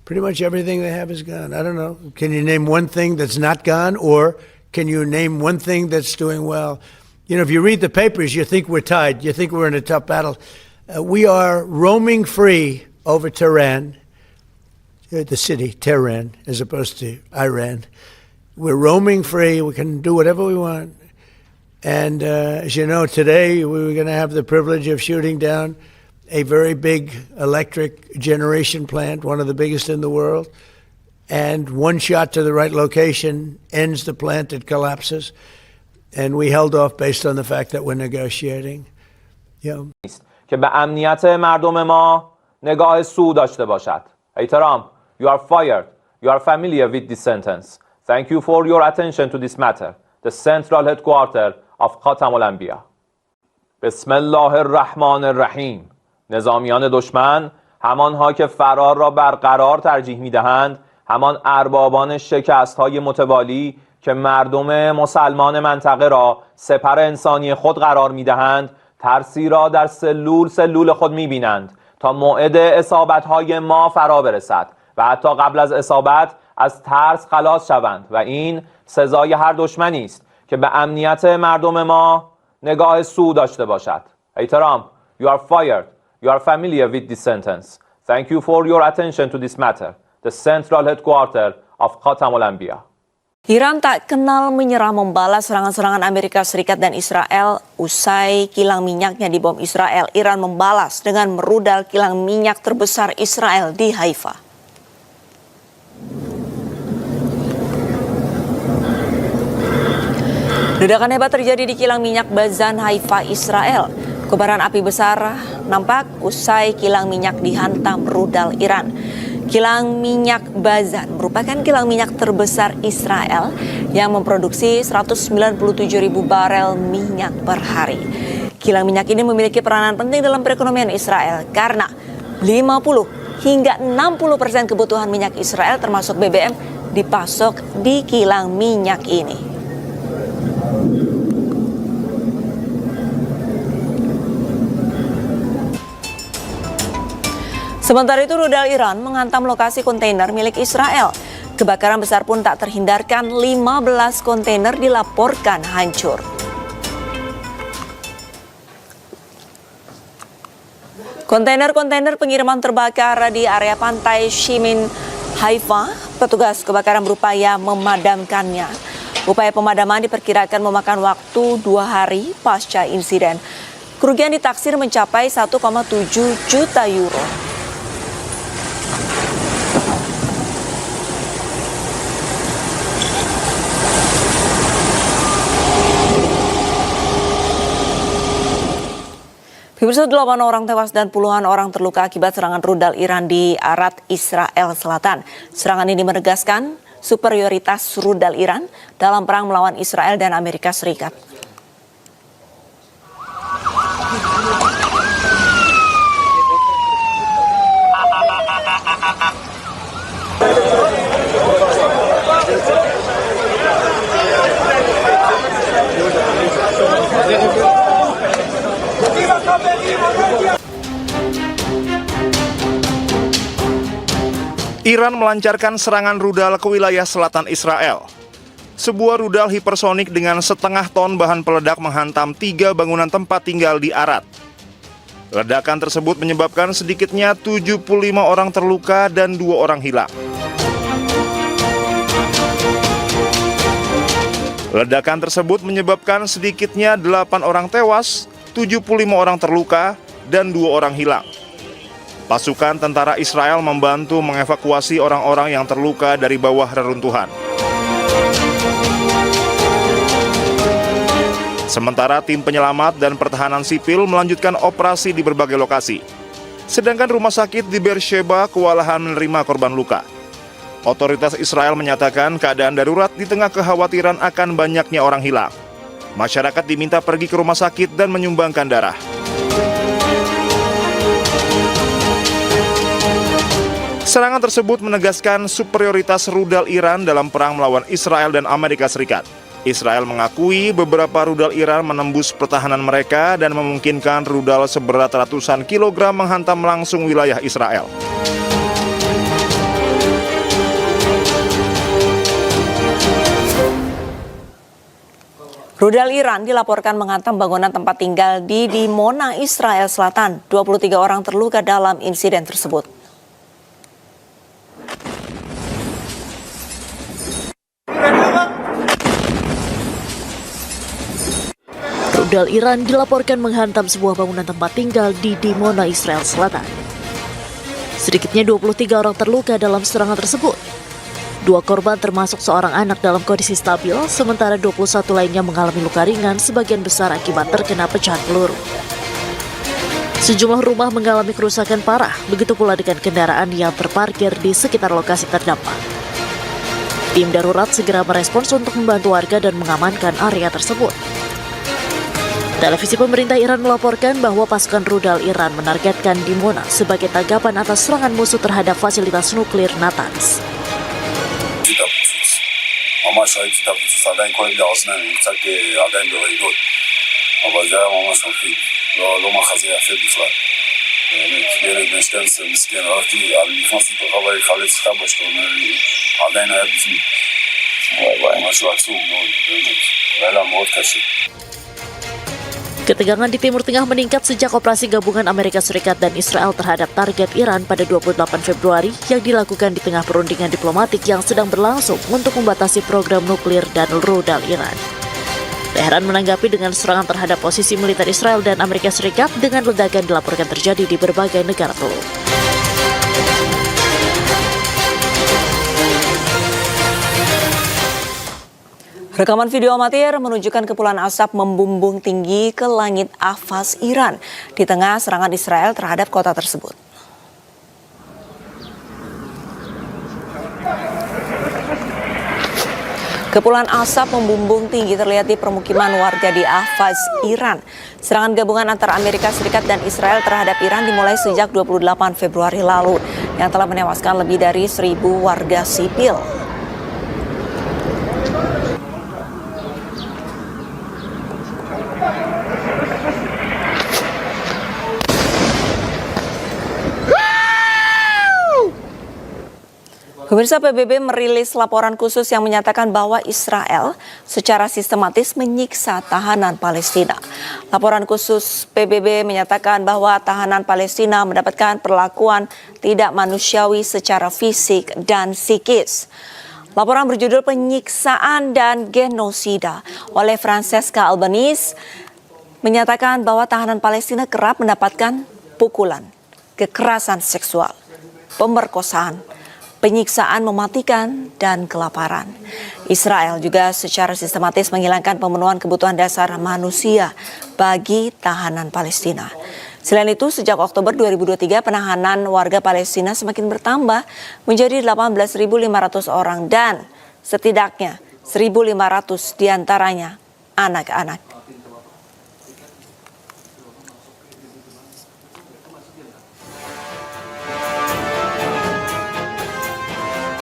Pretty much everything they have is gone. I don't know. Can you name one thing that's not gone, or can you name one thing that's doing well? You know, if you read the papers, you think we're tied. You think we're in a tough battle. We are roaming free over Tehran, the city, Tehran, as opposed to Iran. We're roaming free. We can do whatever we want. And as you know, today we were going to have the privilege of shooting down a very big electric generation plant, one of the biggest in the world. And one shot to the right location ends the plant, it collapses. And we held off based on the fact that we're negotiating. که به امنیت مردم ما نگاه سو داشته باشد. احترام. You are fired. You are familiar with this sentence. Thank you for your attention to this matter. The central headquarters of خاتم الانبیا. بسم الله الرحمن الرحیم. نظامیان دشمن، همانها که فرار را برقرار ترجیح می‌دهند، همان اربابان شکست‌های متوالی که مردم مسلمان منطقه را سپر انسانی خود قرار می‌دهند، ترسی را در سلول خود می‌بینند تا موعد اصابت‌های ما فرا برسد و حتی قبل از اصابت از ترس خلاص شوند و این سزای هر دشمنی است که به امنیت مردم ما نگاه سو داشته باشد. احترام. You are fired. You are familiar with this sentence. Thank you for your attention to this matter. The central headquarters of خاتم الانبیا. Iran tak kenal menyerah membalas serangan-serangan Amerika Serikat dan Israel usai kilang minyaknya dibom Israel. Iran membalas dengan merudal kilang minyak terbesar Israel di Haifa. Ledakan hebat terjadi di kilang minyak Bazan, Haifa, Israel. Kobaran api besar nampak usai kilang minyak dihantam rudal Iran. Kilang minyak Bazan merupakan kilang minyak terbesar Israel yang memproduksi 197.000 barel minyak per hari. Kilang minyak ini memiliki peranan penting dalam perekonomian Israel karena 50 hingga 60% kebutuhan minyak Israel termasuk BBM dipasok di kilang minyak ini. Sementara itu rudal Iran menghantam lokasi kontainer milik Israel. Kebakaran besar pun tak terhindarkan, 15 kontainer dilaporkan hancur. Kontainer-kontainer pengiriman terbakar di area pantai Shimin, Haifa. Petugas kebakaran berupaya memadamkannya. Upaya pemadaman diperkirakan memakan waktu 2 hari pasca insiden. Kerugian ditaksir mencapai 1,7 juta euro. Pemirsa, 8 orang tewas dan puluhan orang terluka akibat serangan rudal Iran di Arad, Israel Selatan. Serangan ini menegaskan superioritas rudal Iran dalam perang melawan Israel dan Amerika Serikat. Iran melancarkan serangan rudal ke wilayah selatan Israel. Sebuah rudal hipersonik dengan setengah ton bahan peledak menghantam 3 bangunan tempat tinggal di Arad. Ledakan tersebut menyebabkan sedikitnya 75 orang terluka dan 2 orang hilang. Ledakan tersebut menyebabkan sedikitnya 8 orang tewas, 75 orang terluka, dan 2 orang hilang. Pasukan tentara Israel membantu mengevakuasi orang-orang yang terluka dari bawah reruntuhan. Sementara tim penyelamat dan pertahanan sipil melanjutkan operasi di berbagai lokasi. Sedangkan rumah sakit di Beersheba kewalahan menerima korban luka. Otoritas Israel menyatakan keadaan darurat di tengah kekhawatiran akan banyaknya orang hilang. Masyarakat diminta pergi ke rumah sakit dan menyumbangkan darah. Serangan tersebut menegaskan superioritas rudal Iran dalam perang melawan Israel dan Amerika Serikat. Israel mengakui beberapa rudal Iran menembus pertahanan mereka dan memungkinkan rudal seberat ratusan kilogram menghantam langsung wilayah Israel. Rudal Iran dilaporkan menghantam bangunan tempat tinggal di Dimona, Israel Selatan. 23 orang terluka dalam insiden tersebut. Rudal Iran dilaporkan menghantam sebuah bangunan tempat tinggal di Dimona, Israel Selatan. Sedikitnya 23 orang terluka dalam serangan tersebut. 2 korban termasuk seorang anak dalam kondisi stabil, sementara 21 lainnya mengalami luka ringan sebagian besar akibat terkena pecahan peluru. Sejumlah rumah mengalami kerusakan parah, begitu pula dengan kendaraan yang terparkir di sekitar lokasi terdampak. Tim darurat segera merespons untuk membantu warga dan mengamankan area tersebut. Televisi pemerintah Iran melaporkan bahwa pasukan rudal Iran menargetkan Dimona sebagai tanggapan atas serangan musuh terhadap fasilitas nuklir Natanz. ממש ראיתי את הפיצוץ, עדיין כואב לי האוזניים, אני קצת עדיין ברעידות, אבל זה היה ממש מפחיד, לא מחזה יפה בכלל. באמת, ילד בן 12 מסכן, נכנסתי לתוך הבית לחלץ את אבא שלו, עדיין היה בפנים. משהו עצוב מאוד, באמת, היה מאוד קשה. Ketegangan di Timur Tengah meningkat sejak operasi gabungan Amerika Serikat dan Israel terhadap target Iran pada 28 Februari yang dilakukan di tengah perundingan diplomatik yang sedang berlangsung untuk membatasi program nuklir dan rudal Iran. Teheran menanggapi dengan serangan terhadap posisi militer Israel dan Amerika Serikat dengan ledakan dilaporkan terjadi di berbagai negara teluk. Rekaman video amatir menunjukkan kepulan asap membumbung tinggi ke langit Ahvaz, Iran di tengah serangan Israel terhadap kota tersebut. Kepulan asap membumbung tinggi terlihat di permukiman warga di Ahvaz, Iran. Serangan gabungan antara Amerika Serikat dan Israel terhadap Iran dimulai sejak 28 Februari lalu yang telah menewaskan lebih dari 1.000 warga sipil. Pemirsa, PBB merilis laporan khusus yang menyatakan bahwa Israel secara sistematis menyiksa tahanan Palestina. Laporan khusus PBB menyatakan bahwa tahanan Palestina mendapatkan perlakuan tidak manusiawi secara fisik dan psikis. Laporan berjudul Penyiksaan dan Genosida oleh Francesca Albanese menyatakan bahwa tahanan Palestina kerap mendapatkan pukulan, kekerasan seksual, pemerkosaan, penyiksaan mematikan, dan kelaparan. Israel juga secara sistematis menghilangkan pemenuhan kebutuhan dasar manusia bagi tahanan Palestina. Selain itu, sejak Oktober 2023, penahanan warga Palestina semakin bertambah menjadi 18.500 orang dan setidaknya 1.500 diantaranya anak-anak.